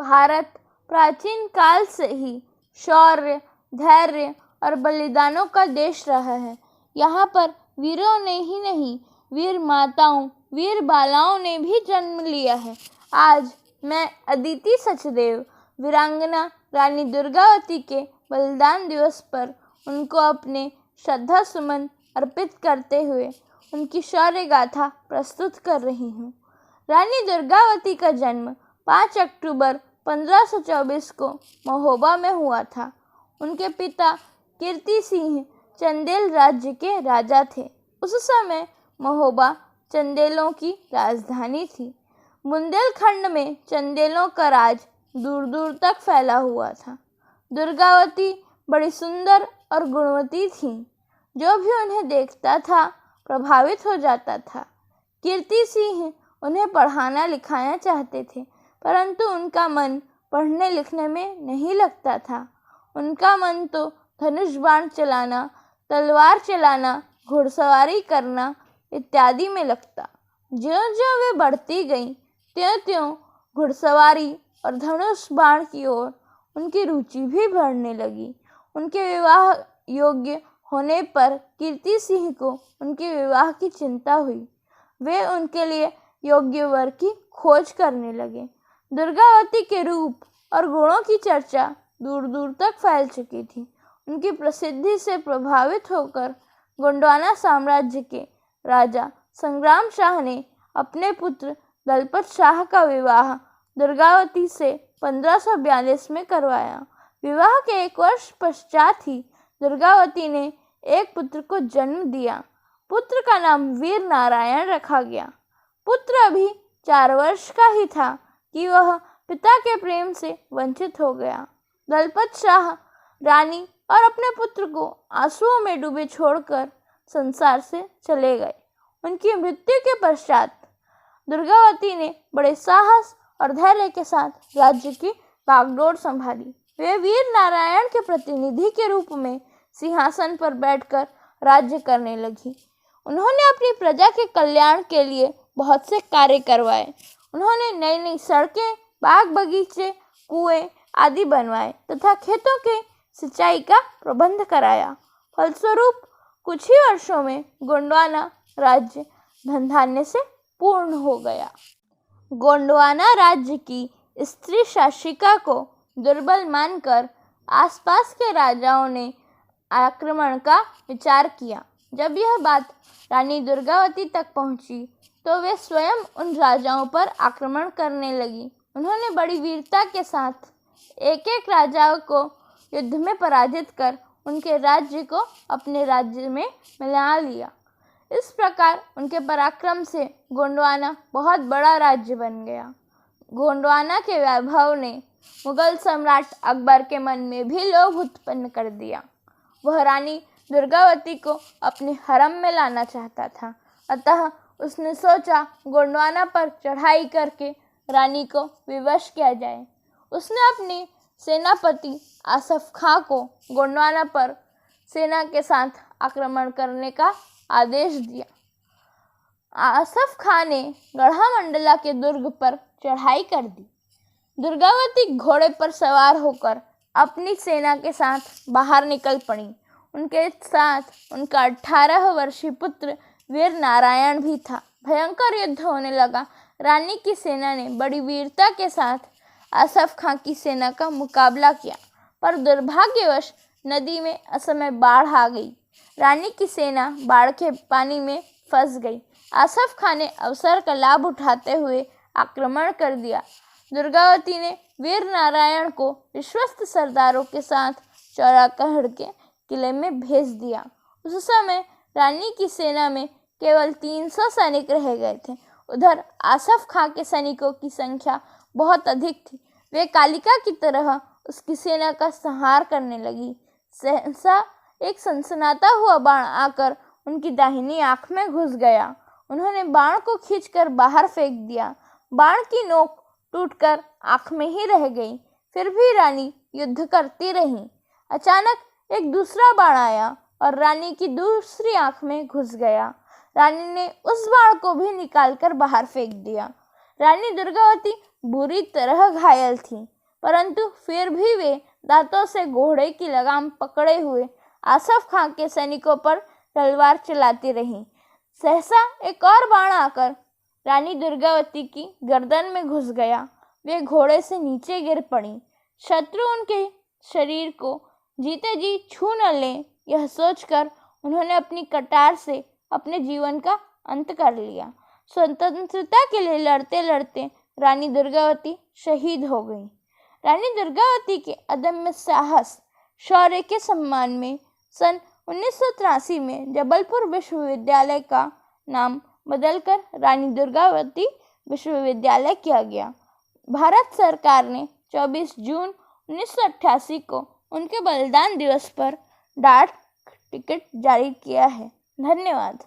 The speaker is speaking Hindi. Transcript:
भारत प्राचीन काल से ही शौर्य, धैर्य और बलिदानों का देश रहा है। यहाँ पर वीरों ने ही नहीं, वीर माताओं, वीर बालाओं ने भी जन्म लिया है। आज मैं अदिति सचदेव, वीरांगना रानी दुर्गावती के बलिदान दिवस पर उनको अपने श्रद्धा सुमन अर्पित करते हुए उनकी शौर्य गाथा प्रस्तुत कर रही हूँ। रानी दुर्गावती का जन्म 5 अक्टूबर 1524 को महोबा में हुआ था। उनके पिता कीर्ति सिंह चंदेल राज्य के राजा थे। उस समय महोबा चंदेलों की राजधानी थी। बुंदेलखंड में चंदेलों का राज दूर दूर तक फैला हुआ था। दुर्गावती बड़ी सुंदर और गुणवती थीं। जो भी उन्हें देखता था प्रभावित हो जाता था। कीर्ति सिंह उन्हें पढ़ाना लिखाना चाहते थे, परंतु उनका मन पढ़ने लिखने में नहीं लगता था। उनका मन तो धनुष बाण चलाना, तलवार चलाना, घुड़सवारी करना इत्यादि में लगता। ज्यों-ज्यों वे बढ़ती गईं, त्यों-त्यों घुड़सवारी और धनुष बाण की ओर उनकी रुचि भी बढ़ने लगी। उनके विवाह योग्य होने पर कीर्ति सिंह को उनके विवाह की चिंता हुई। वे उनके लिए योग्य वर की खोज करने लगे। दुर्गावती के रूप और गुणों की चर्चा दूर दूर तक फैल चुकी थी। उनकी प्रसिद्धि से प्रभावित होकर गोंडवाना साम्राज्य के राजा संग्राम शाह ने अपने पुत्र दलपत शाह का विवाह दुर्गावती से 1542 में करवाया। विवाह के 1 वर्ष पश्चात ही दुर्गावती ने एक पुत्र को जन्म दिया। पुत्र का नाम वीर नारायण रखा गया। पुत्र अभी 4 वर्ष का ही था कि वह पिता के प्रेम से वंचित हो गया। दलपत शाह रानी और अपने पुत्र को आंसुओं में डूबे छोड़कर संसार से चले गए। उनकी मृत्यु के पश्चात दुर्गावती ने बड़े साहस और धैर्य के साथ राज्य की बागडोर संभाली। वे वीर नारायण के प्रतिनिधि के रूप में सिंहासन पर बैठकर राज्य करने लगी। उन्होंने अपनी प्रजा के कल्याण के लिए बहुत से कार्य करवाए। उन्होंने नई नई सड़कें, बाग बगीचे, कुएं आदि बनवाए तथा खेतों के सिंचाई का प्रबंध कराया। फलस्वरूप कुछ ही वर्षों में गोंडवाना राज्य धन धान्य से पूर्ण हो गया। गोंडवाना राज्य की स्त्री शासिका को दुर्बल मानकर आसपास के राजाओं ने आक्रमण का विचार किया। जब यह बात रानी दुर्गावती तक पहुंची तो वे स्वयं उन राजाओं पर आक्रमण करने लगी। उन्होंने बड़ी वीरता के साथ एक एक राजा को युद्ध में पराजित कर उनके राज्य को अपने राज्य में मिला लिया। इस प्रकार उनके पराक्रम से गोंडवाना बहुत बड़ा राज्य बन गया। गोंडवाना के वैभव ने मुगल सम्राट अकबर के मन में भी लोभ उत्पन्न कर दिया। वह रानी दुर्गावती को अपने हरम में लाना चाहता था। अतः उसने सोचा गोंडवाना पर चढ़ाई करके रानी को विवश किया जाए। उसने अपने सेनापति आसफ खां को गोंडवाना पर सेना के साथ आक्रमण करने का आदेश दिया। आसफ खां ने गढ़ामंडला के दुर्ग पर चढ़ाई कर दी। दुर्गावती घोड़े पर सवार होकर अपनी सेना के साथ बाहर निकल पड़ी। उनके साथ उनका 18 वर्षीय पुत्र वीर नारायण भी था। भयंकर युद्ध होने लगा। रानी की सेना ने बड़ी वीरता के साथ आसफ खां की सेना का मुकाबला किया, पर दुर्भाग्यवश नदी में असमय बाढ़ आ गई। रानी की सेना बाढ़ के पानी में फंस गई। आसफ खां ने अवसर का लाभ उठाते हुए आक्रमण कर दिया। दुर्गावती ने वीर नारायण को विश्वस्त सरदारों के साथ चौरागढ़ के किले में भेज दिया। उस समय रानी की सेना में केवल 300 सैनिक रह गए थे। उधर आसफ खां के सैनिकों की संख्या बहुत अधिक थी। वे कालिका की तरह उसकी सेना का संहार करने लगी। सहसा एक सनसनाता हुआ बाण आकर उनकी दाहिनी आंख में घुस गया। उन्होंने बाण को खींचकर बाहर फेंक दिया। बाण की नोक टूटकर आंख में ही रह गई। फिर भी रानी युद्ध करती रही। अचानक एक दूसरा बाण आया और रानी की दूसरी आंख में घुस गया। रानी ने उस बाण को भी निकालकर बाहर फेंक दिया। रानी दुर्गावती बुरी तरह घायल थी, परंतु फिर भी वे दांतों से घोड़े की लगाम पकड़े हुए आसफ खां के सैनिकों पर तलवार चलाती रहीं। सहसा एक और बाण आकर रानी दुर्गावती की गर्दन में घुस गया। वे घोड़े से नीचे गिर पड़ी। शत्रु उनके शरीर को जीते जी छू न लें, यह सोचकर उन्होंने अपनी कटार से अपने जीवन का अंत कर लिया। स्वतंत्रता के लिए लड़ते लड़ते रानी दुर्गावती शहीद हो गई। रानी दुर्गावती के अदम्य साहस, शौर्य के सम्मान में सन 1983 में जबलपुर विश्वविद्यालय का नाम बदलकर रानी दुर्गावती विश्वविद्यालय किया गया। भारत सरकार ने 24 जून 1988 को उनके बलिदान दिवस पर डाक टिकट जारी किया है। धन्यवाद।